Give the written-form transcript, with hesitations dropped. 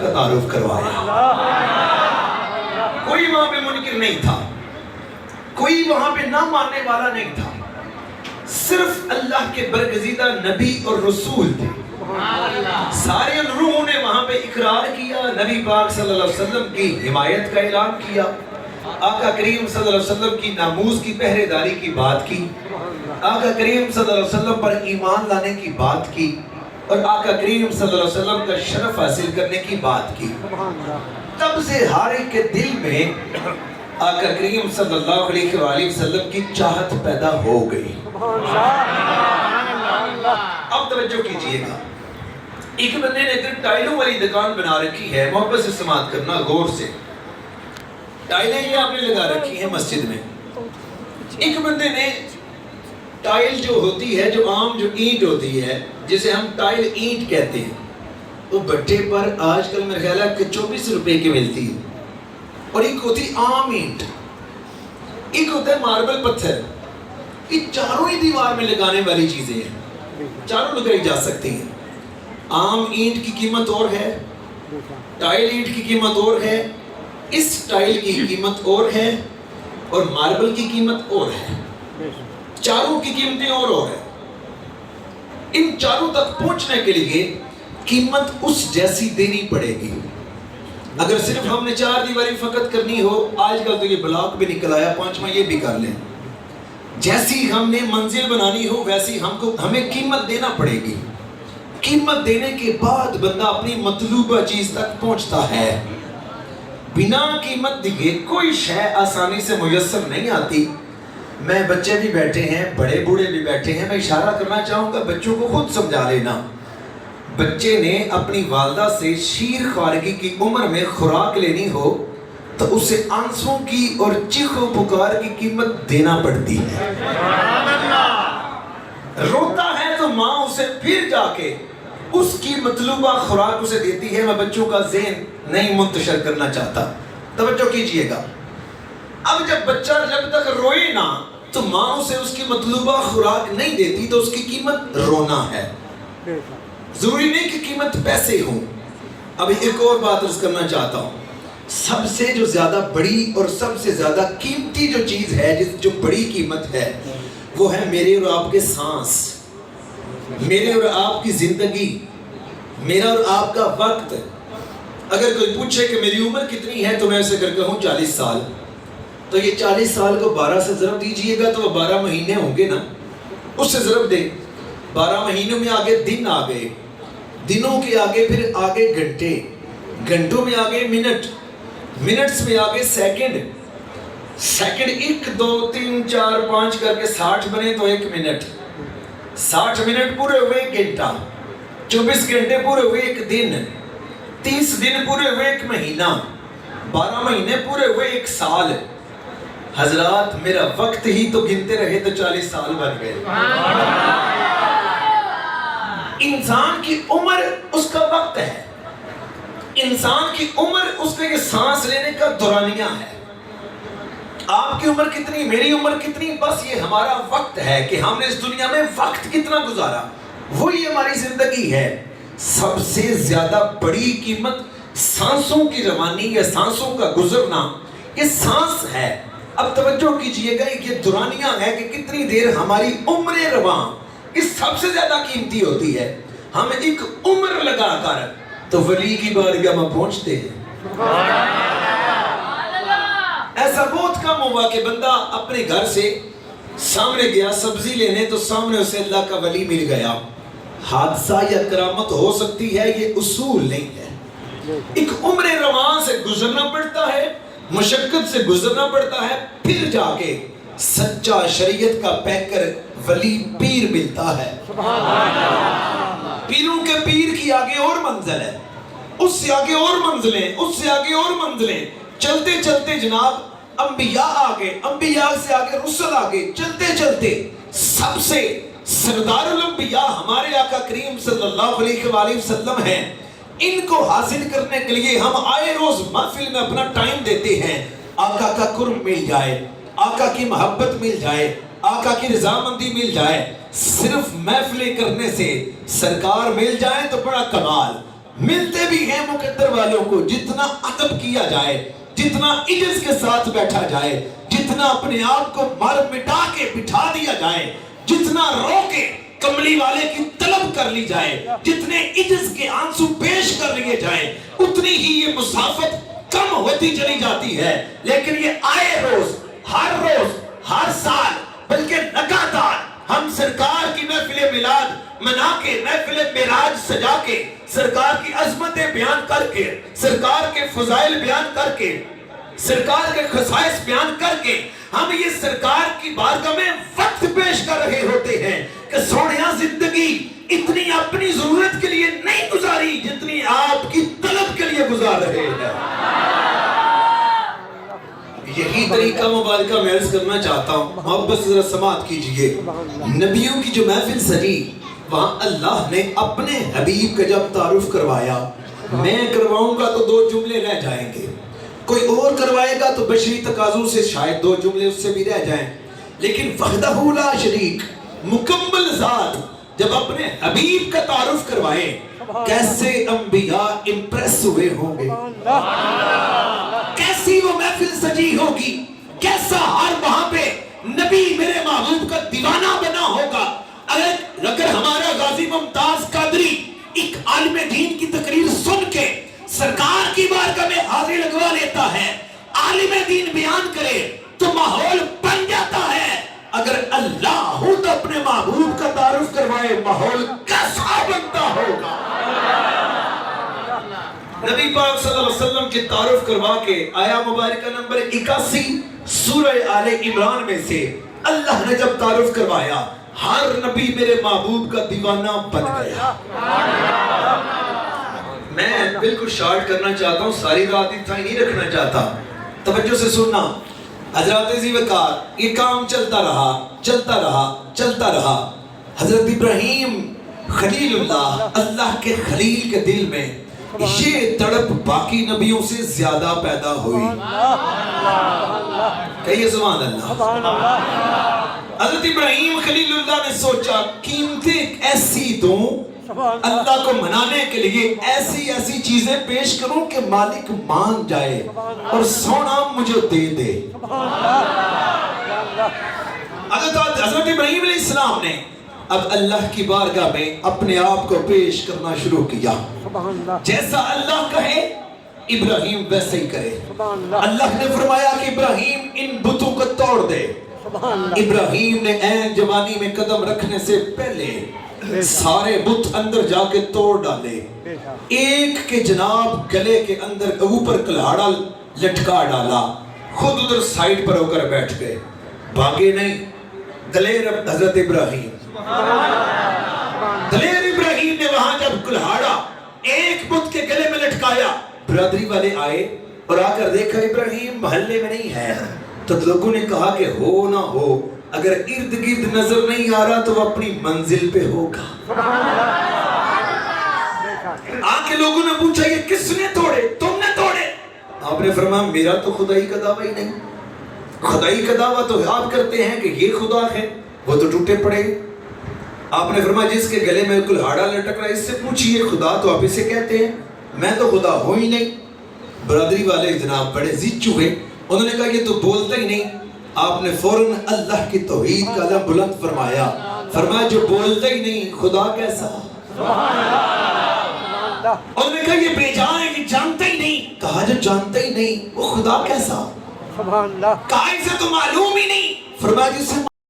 کا تعارف کروایا. کوئی وہاں پہ منکر نہیں تھا, کوئی وہاں پہ نہ ماننے والا نہیں تھا, صرف اللہ کے برگزیدہ نبی اور رسول تھے. سارے روحوں نے وہاں پہ اقرار کیا, نبی پاک صلی اللہ علیہ وسلم کی حمایت کا اعلان کیا, آقا کریم صلی اللہ علیہ وسلم کی ناموز کی پہرے داری کی بات کی, آقا کریم صلی اللہ علیہ وسلم پر ایمان لانے کی بات کی, اور آقا کریم صلی اللہ علیہ وسلم کا شرف حاصل کرنے کی بات کی. تب سے ہر ایک کے دل میں آقا کریم صلی اللہ علیہ وآلہ وسلم کی چاہت پیدا ہو گئی. اب توجہ کیجئے گا, ایک بندے نے ٹائلوں والی دکان بنا رکھی ہے, محبت سے سماعت کرنا غور سے. ٹائلیں یہ آپ نے لگا رکھی ہیں مسجد میں. ایک بندے نے ٹائل جو ہوتی ہے, جو عام جو اینٹ ہوتی ہے, جسے ہم ٹائل اینٹ کہتے ہیں, وہ بٹے پر آج کل میرے خیال ہے کہ 24 روپے کی ملتی ہے. اور ایک ہوتی عام اینٹ, ایک ہوتا ہے ماربل پتھر. یہ چاروں ہی دیوار میں لگانے والی چیزیں ہیں, چاروں لگائی جا سکتی ہیں. عام اینٹ کی قیمت اور ہے, ٹائل اینٹ کی قیمت اور ہے, اس ٹائل کی قیمت اور ہے, اور ماربل کی قیمت اور ہے. چاروں کی قیمتیں اور ہیں. ان چاروں تک پہنچنے کے لیے قیمت اس جیسی دینی پڑے گی. اگر صرف ہم نے 4 دیواری فقط کرنی ہو, آج کل تو یہ بلاک بھی نکل آیا, 5واں یہ بھی کر لیں, جیسی ہم نے منزل بنانی ہو ویسی ہمیں قیمت دینا پڑے گی. قیمت دینے کے بعد بندہ اپنی مطلوبہ چیز تک پہنچتا ہے. بنا قیمت دیے کوئی شے آسانی سے میسر نہیں آتی. میں بچے بھی بیٹھے ہیں, بڑے بوڑھے بھی بیٹھے ہیں, میں اشارہ کرنا چاہوں گا بچوں کو خود سمجھا لینا. بچے نے اپنی والدہ سے شیر خوارگی کی عمر میں خوراک لینی ہو تو اسے آنسوں کی اور چیخ و پکار کی قیمت دینا پڑتی ہے. روتا ہے تو ماں اسے پھر جا کے اس کی مطلوبہ خوراک اسے دیتی ہے. میں بچوں کا ذہن نہیں منتشر کرنا چاہتا, توجہ کیجئے گا. اب جب بچہ جب تک روئے نہ تو ماں اسے اس کی مطلوبہ خوراک نہیں دیتی تو اس کی قیمت رونا ہے. ضروری نہیں کہ قیمت پیسے ہوں. ابھی ایک اور بات عرض کرنا چاہتا ہوں. سب سے جو زیادہ بڑی اور سب سے زیادہ قیمتی جو چیز ہے, جو بڑی قیمت ہے, وہ ہے میرے اور آپ کے سانس, میرے اور آپ کی زندگی, میرا اور آپ کا وقت. اگر کوئی پوچھے کہ میری عمر کتنی ہے تو میں اسے کر کہوں 40 سال, تو یہ 40 سال کو 12 سے ضرب دیجئے گا تو وہ 12 مہینے ہوں گے نا. اس سے ضرب دیں, 12 مہینوں میں آگے دن آ گئے, دنوں کے آگے پھر آگے گھنٹے, گھنٹوں میں آگے منٹ, منٹس میں آگے سیکنڈ, سیکنڈ 1 2 3 4 5 کر کے 60 بنے تو 1 منٹ, 60 منٹ پورے ہوئے 1 گھنٹہ, 24 گھنٹے پورے ہوئے 1 دن, 30 دن پورے ہوئے 1 مہینہ, 12 مہینے پورے ہوئے 1 سال. حضرات میرا وقت ہی تو گنتے رہے تو 40 سال بن گئے. انسان کی عمر اس کا وقت ہے, انسان کی عمر اس کے سانس لینے کا دورانیہ ہے. آپ کی عمر کتنی, میری عمر کتنی, بس یہ ہمارا وقت ہے کہ ہم نے اس دنیا میں وقت کتنا گزارا, وہی ہماری زندگی ہے. سب سے زیادہ بڑی قیمت سانسوں کی روانی یا سانسوں کا گزرنا, یہ سانس ہے. اب توجہ کیجئے گا, یہ دورانیہ ہے کہ کتنی دیر ہماری عمر رواں اس سب سے زیادہ قیمتی ہوتی ہے. ہم ایک عمر لگا کر تو ولی کی بارگاہ میں پہنچتے ہیں. ایسا بہت کم ہوا کہ بندہ اپنے گھر سے سامنے گیا سبزی لینے تو سامنے اسے اللہ کا ولی مل گیا. حادثہ یا کرامت ہو سکتی ہے, یہ اصول نہیں ہے. ایک عمر رواں سے گزرنا پڑتا ہے, مشقت سے گزرنا پڑتا ہے, پھر جا کے سچا شریعت کا پیکر ولی پیر ملتا ہے. پیروں کے پیر کی آگے اور منزل ہے, اس سے آگے اور منزلیں, اس سے آگے اور منزلیں. چلتے چلتے جناب انبیاء آگے, انبیاء سے آگے رسل آگے, چلتے چلتے سب سے سردار الانبیاء ہمارے آقا کریم صلی اللہ علیہ وآلہ وسلم ہیں. ان کو حاصل کرنے کے لیے ہم آئے روز محفل میں اپنا ٹائم دیتے ہیں. آقا کا قرب مل جائے, آقا کی محبت مل جائے, آقا کی رضامندی مل جائے. صرف محفلیں کرنے سے سرکار مل جائے تو بڑا کمال, ملتے بھی ہیں مقدر والوں کو، جتنا ادب کیا جائے، جتنا عجز کے ساتھ بیٹھا جائے، جتنا اپنے آپ کو مر مٹا کے بٹھا دیا جائے، جتنا رو کے کملی والے کی طلب کر لی جائے، جتنے عجز کے آنسو پیش کر لیے جائیں، اتنی ہی یہ مسافت کم ہوتی چلی جاتی ہے۔ لیکن یہ آئے روز، ہر سال، بلکہ لگاتار ہم سرکار کی محفل میلاد منا کے، محفل معراج سجا کے، سرکار کی عظمتیں بیان کر کے، سرکار کے فضائل بیان کر کے، سرکار کے خصائص بیان کر کے، ہم یہ سرکار کی بارگاہ میں وقت پیش کر رہے ہوتے ہیں کہ سونیا زندگی اتنی اپنی ضرورت کے لیے نہیں گزاری جتنی آپ کی طلب کے لیے گزار رہے ہیں۔ یہی طریقہ مبارکہ میں عرض کرنا چاہتا ہوں، محبت سے ذرا سماعت کیجئے۔ نبیوں کی جو محفل سجی، وہاں اللہ نے اپنے حبیب کا جب تعارف کروایا، میں کرواؤں گا تو 2 جملے رہ جائیں گے، کوئی اور کروائے گا تو بشری تقاضوں سے شاید 2 جملے اس سے بھی رہ جائیں، لیکن وحدہ لا شریک مکمل ذات جب اپنے حبیب کا تعارف کروائے، کیسے انبیاء امپریس ہوئے ہوں گے، کیسی وہ محفل سجی ہوگی، کیسا ہر وہاں پہ نبی میرے محبوب کا دیوانہ بنا ہوگا۔ اگر ہمارا غازی ممتاز قادری ایک عالم دین کی تقریر سن کے سرکار کی بارگاہ میں حاضری لگوا لیتا ہے، عالم دین بیان کرے تو ماحول بن جاتا ہے۔ اگر اللہ تو اپنے محبوب کا تعارف کروائے، ماحول کیسا بنتا ہوگا۔ نبی پاک صلی اللہ علیہ وسلم کے تعارف کروا کے آیا مبارکہ نمبر 81 سورہ آل عمران میں سے اللہ نے جب تعارف کروایا، ہر نبی میرے محبوب کا دیوانہ بن گیا۔ میں بالکل شارٹ کرنا چاہتا ہوں، ساری رات اتنا ہی نہیں رکھنا چاہتا، توجہ سے سننا۔ حضرات ذی وقار، یہ کام چلتا رہا۔ حضرت ابراہیم خلیل اللہ کے خلیل کے دل میں یہ تڑپ باقی نبیوں سے زیادہ پیدا ہوئی۔ کہیے سبحان اللہ۔ حضرت ابراہیم خلیل اللہ نے سوچا قیمتیں ایسی دوں، اللہ کو منانے کے لیے ایسی چیزیں پیش کروں کہ مالک مان جائے اور سونا مجھے دے دے۔ حضرت ابراہیم علیہ السلام نے اب اللہ کی بارگاہ میں اپنے آپ کو پیش کرنا شروع کیا، جیسا اللہ کہے ابراہیم ویسے ہی کرے۔ اللہ نے فرمایا کہ ابراہیم ان بتوں کو توڑ دے۔ ابراہیم نے عین جوانی میں قدم رکھنے سے پہلے سارے بت اندر جا کے توڑ ڈالے، ایک کے جناب گلے کے اندر اوپر کلہاڑا لٹکا ڈالا، خود ادھر سائیڈ پر ہو کر بیٹھ گئے، بھاگے نہیں۔ دلیر حضرت ابراہیم، دلیر ابراہیم نے وہاں جب کلہاڑا ایک بت کے گلے میں لٹکایا، برادری والے آئے اور آ کر دیکھا ابراہیم محلے میں نہیں ہے، تو لوگوں نے کہا کہ ہو نہ ہو اگر ارد گرد نظر نہیں آ رہا تو وہ اپنی منزل پہ ہوگا۔ آ کے لوگوں نے پوچھا یہ کس نے توڑے؟ تم نے توڑے؟ آپ نے فرمایا میرا تو خدائی کا دعویٰ ہی نہیں، خدائی کا دعویٰ تو آپ کرتے ہیں کہ یہ خدا ہے، وہ تو ٹوٹے پڑے۔ آپ نے فرمایا جس کے گلے میں کلہاڑا لٹک رہا ہے اس سے پوچھئے خدا تو آپ اسے کہتے ہیں، میں تو خدا ہوں ہی نہیں۔ برادری والے جناب بڑے ضد ہوئے، انہوں نے کہا یہ تو بولتا ہی نہیں۔ آپ نے فوراً اللہ کی توحید کا علم بلند فرمایا، فرمایا جو بولتا ہی نہیں خدا کیسا؟ انہوں نے کہا یہ بے جان ہے، یہ جانتا ہی نہیں۔ کہا جو جانتا ہی نہیں وہ خدا کیسا؟ کہا اسے تو معلوم ہی نہیں۔ فرمایا جسے